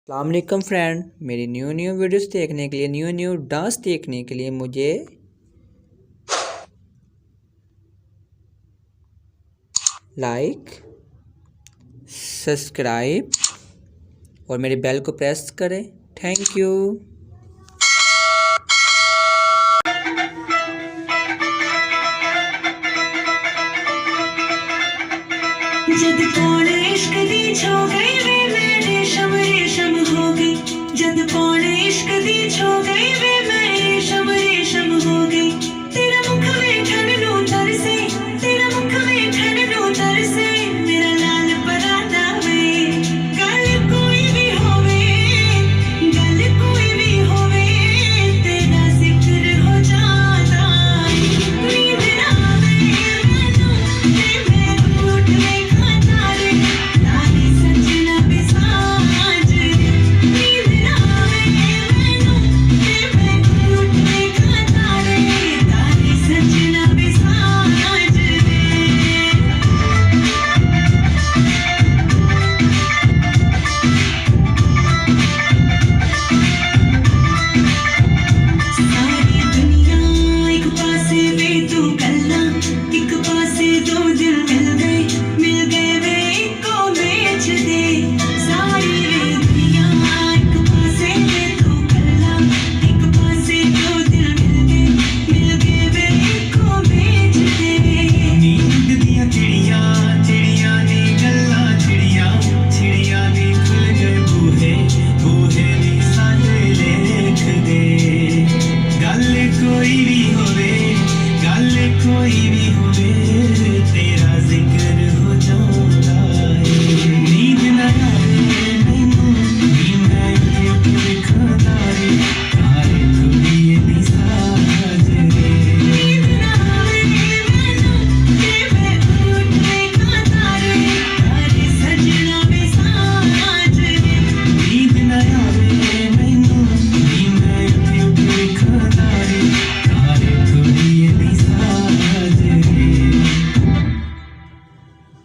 अस्सलाम फ्रेंड, मेरी new videos देखने के लिए न्यू डांस देखने के लिए मुझे लाइक सब्सक्राइब और मेरे बेल को प्रेस करें। Thank you. जद पौड़े इश्क दी छो गई वे मैं रेशम रेशम हो गई। जद पौड़े इश्क दी छो गई